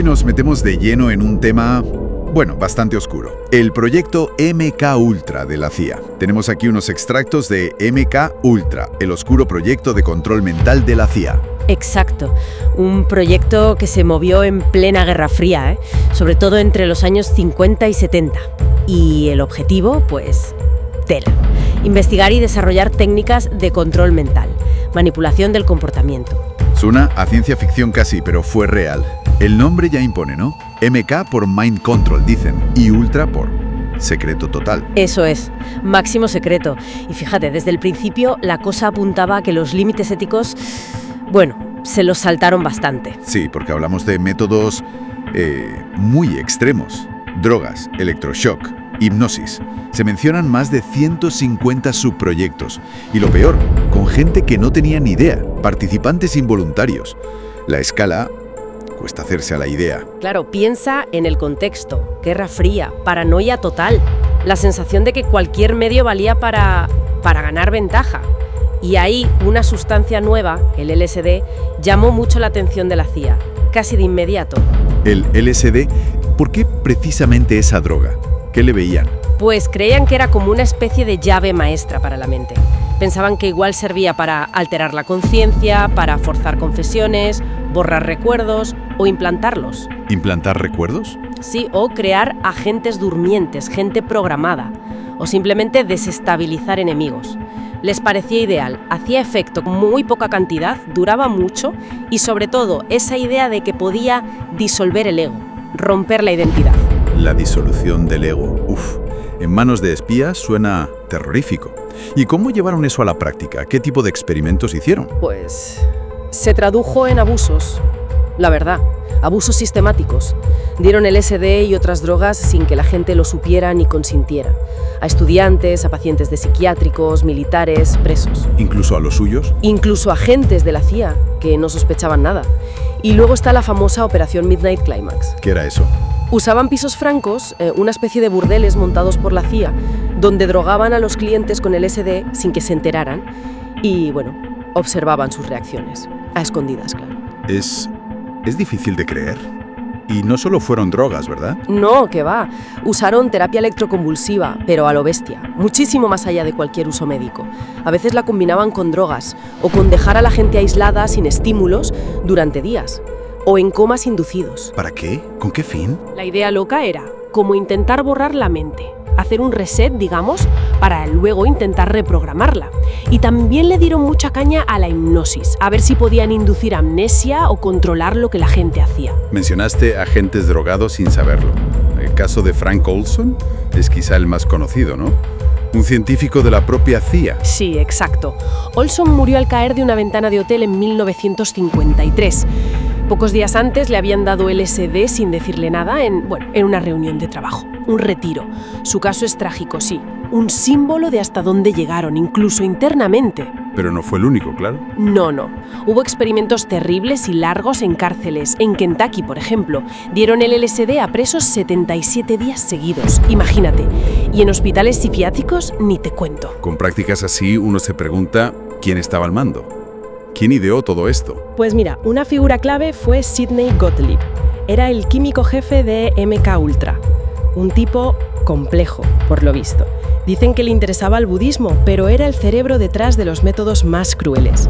Hoy nos metemos de lleno en un tema, bueno, bastante oscuro. El proyecto MK Ultra de la CIA. Tenemos aquí unos extractos de MK Ultra, el oscuro proyecto de control mental de la CIA. Exacto, un proyecto que se movió en plena Guerra Fría, sobre todo entre los años 50 y 70. Y el objetivo, pues, tela. Investigar y desarrollar técnicas de control mental, manipulación del comportamiento. Suena a ciencia ficción casi, pero fue real. El nombre ya impone, ¿no? MK por Mind Control, dicen, y Ultra por secreto total. Eso es, máximo secreto. Y fíjate, desde el principio la cosa apuntaba a que los límites éticos, bueno, se los saltaron bastante. Sí, porque hablamos de métodos muy extremos. Drogas, electroshock, hipnosis. Se mencionan más de 150 subproyectos. Y lo peor, con gente que no tenía ni idea, participantes involuntarios. La escala cuesta hacerse a la idea. Claro, piensa en el contexto. Guerra Fría, paranoia total. La sensación de que cualquier medio valía para ganar ventaja. Y ahí una sustancia nueva, el LSD, llamó mucho la atención de la CIA, casi de inmediato. El LSD, ¿por qué precisamente esa droga? ¿Qué le veían? Pues creían que era como una especie de llave maestra para la mente. Pensaban que igual servía para alterar la conciencia, para forzar confesiones, borrar recuerdos o implantarlos. ¿Implantar recuerdos? Sí, o crear agentes durmientes, gente programada, o simplemente desestabilizar enemigos. Les parecía ideal, hacía efecto con muy poca cantidad, duraba mucho y sobre todo esa idea de que podía disolver el ego, romper la identidad. La disolución del ego. En manos de espías suena terrorífico. ¿Y cómo llevaron eso a la práctica? ¿Qué tipo de experimentos hicieron? Pues se tradujo en abusos, la verdad, abusos sistemáticos. Dieron LSD y otras drogas sin que la gente lo supiera ni consintiera. A estudiantes, a pacientes de psiquiátricos, militares, presos. ¿Incluso a los suyos? Incluso a agentes de la CIA, que no sospechaban nada. Y luego está la famosa Operación Midnight Climax. ¿Qué era eso? Usaban pisos francos, una especie de burdeles montados por la CIA, donde drogaban a los clientes con LSD sin que se enteraran y, bueno, observaban sus reacciones. A escondidas, claro. Es difícil de creer. Y no solo fueron drogas, ¿verdad? No, que va. Usaron terapia electroconvulsiva, pero a lo bestia, muchísimo más allá de cualquier uso médico. A veces la combinaban con drogas o con dejar a la gente aislada sin estímulos durante días. O en comas inducidos. ¿Para qué? ¿Con qué fin? La idea loca era como intentar borrar la mente, hacer un reset, digamos, para luego intentar reprogramarla. Y también le dieron mucha caña a la hipnosis, a ver si podían inducir amnesia o controlar lo que la gente hacía. Mencionaste agentes drogados sin saberlo. El caso de Frank Olson es quizá el más conocido, ¿no? Un científico de la propia CIA. Sí, exacto. Olson murió al caer de una ventana de hotel en 1953. Pocos días antes le habían dado LSD sin decirle nada en una reunión de trabajo, un retiro. Su caso es trágico, sí, un símbolo de hasta dónde llegaron, incluso internamente. Pero no fue el único, claro. No. Hubo experimentos terribles y largos en cárceles. En Kentucky, por ejemplo, dieron el LSD a presos 77 días seguidos, imagínate. Y en hospitales psiquiátricos ni te cuento. Con prácticas así uno se pregunta quién estaba al mando. ¿Quién ideó todo esto? Pues mira, una figura clave fue Sidney Gottlieb. Era el químico jefe de MK Ultra. Un tipo complejo, por lo visto. Dicen que le interesaba el budismo, pero era el cerebro detrás de los métodos más crueles.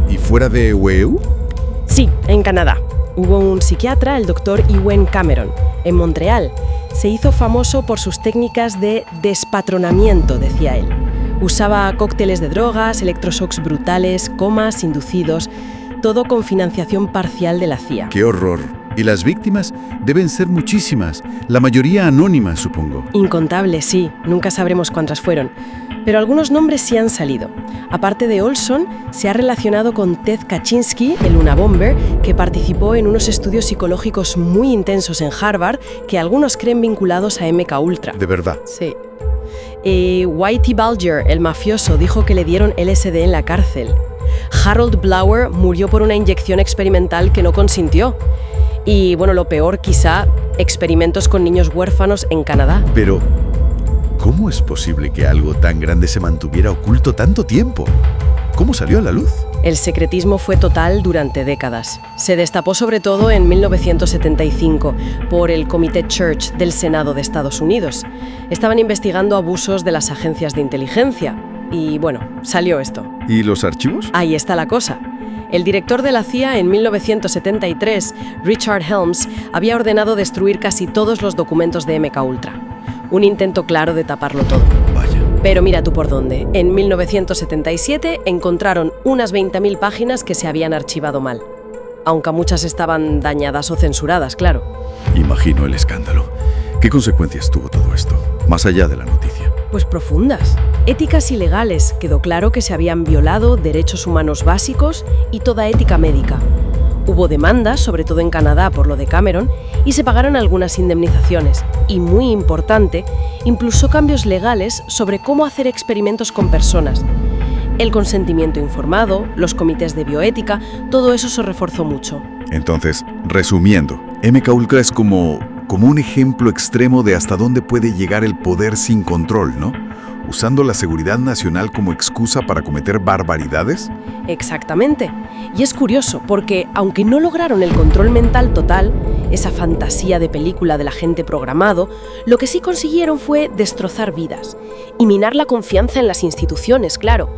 ¿Y fuera de WEU? Sí, en Canadá. Hubo un psiquiatra, el Dr. Ewen Cameron, en Montreal. Se hizo famoso por sus técnicas de despatronamiento, decía él. Usaba cócteles de drogas, electroshocks brutales, comas inducidos, todo con financiación parcial de la CIA. ¡Qué horror! Y las víctimas deben ser muchísimas, la mayoría anónimas, supongo. Incontables, sí, nunca sabremos cuántas fueron. Pero algunos nombres sí han salido. Aparte de Olson, se ha relacionado con Ted Kaczynski, el Unabomber, que participó en unos estudios psicológicos muy intensos en Harvard, que algunos creen vinculados a MK Ultra. ¿De verdad? Sí. Whitey Bulger, el mafioso, dijo que le dieron LSD en la cárcel. Harold Blower murió por una inyección experimental que no consintió. Y, lo peor quizá, experimentos con niños huérfanos en Canadá. Pero, ¿cómo es posible que algo tan grande se mantuviera oculto tanto tiempo? ¿Cómo salió a la luz? El secretismo fue total durante décadas. Se destapó sobre todo en 1975 por el Comité Church del Senado de Estados Unidos. Estaban investigando abusos de las agencias de inteligencia. Y bueno, salió esto. ¿Y los archivos? Ahí está la cosa. El director de la CIA en 1973, Richard Helms, había ordenado destruir casi todos los documentos de MKUltra. Un intento claro de taparlo todo. Vaya. Pero mira tú por dónde. En 1977 encontraron unas 20.000 páginas que se habían archivado mal. Aunque muchas estaban dañadas o censuradas, claro. Imagino el escándalo. ¿Qué consecuencias tuvo todo esto, más allá de la noticia? Pues profundas. Éticas y legales. Quedó claro que se habían violado derechos humanos básicos y toda ética médica. Hubo demandas, sobre todo en Canadá, por lo de Cameron, y se pagaron algunas indemnizaciones. Y, muy importante, impulsó cambios legales sobre cómo hacer experimentos con personas. El consentimiento informado, los comités de bioética, todo eso se reforzó mucho. Entonces, resumiendo, MKUltra es como un ejemplo extremo de hasta dónde puede llegar el poder sin control, ¿no? Usando la seguridad nacional como excusa para cometer barbaridades. Exactamente. Y es curioso porque, aunque no lograron el control mental total, esa fantasía de película del agente programado, lo que sí consiguieron fue destrozar vidas y minar la confianza en las instituciones, claro.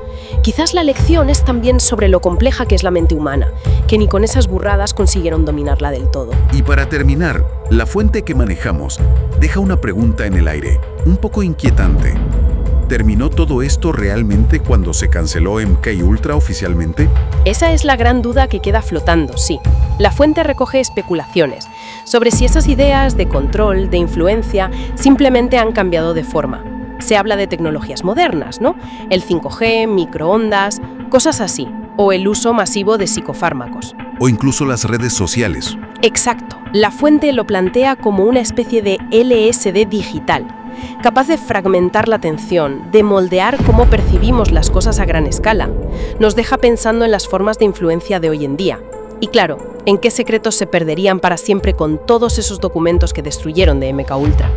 Quizás la lección es también sobre lo compleja que es la mente humana, que ni con esas burradas consiguieron dominarla del todo. Y para terminar, la fuente que manejamos deja una pregunta en el aire, un poco inquietante. ¿Terminó todo esto realmente cuando se canceló MKUltra oficialmente? Esa es la gran duda que queda flotando, sí. La fuente recoge especulaciones sobre si esas ideas de control, de influencia, simplemente han cambiado de forma. Se habla de tecnologías modernas, ¿no? El 5G, microondas, cosas así, o el uso masivo de psicofármacos. O incluso las redes sociales. Exacto. La fuente lo plantea como una especie de LSD digital, capaz de fragmentar la atención, de moldear cómo percibimos las cosas a gran escala. Nos deja pensando en las formas de influencia de hoy en día. Y claro, en qué secretos se perderían para siempre con todos esos documentos que destruyeron de MKUltra.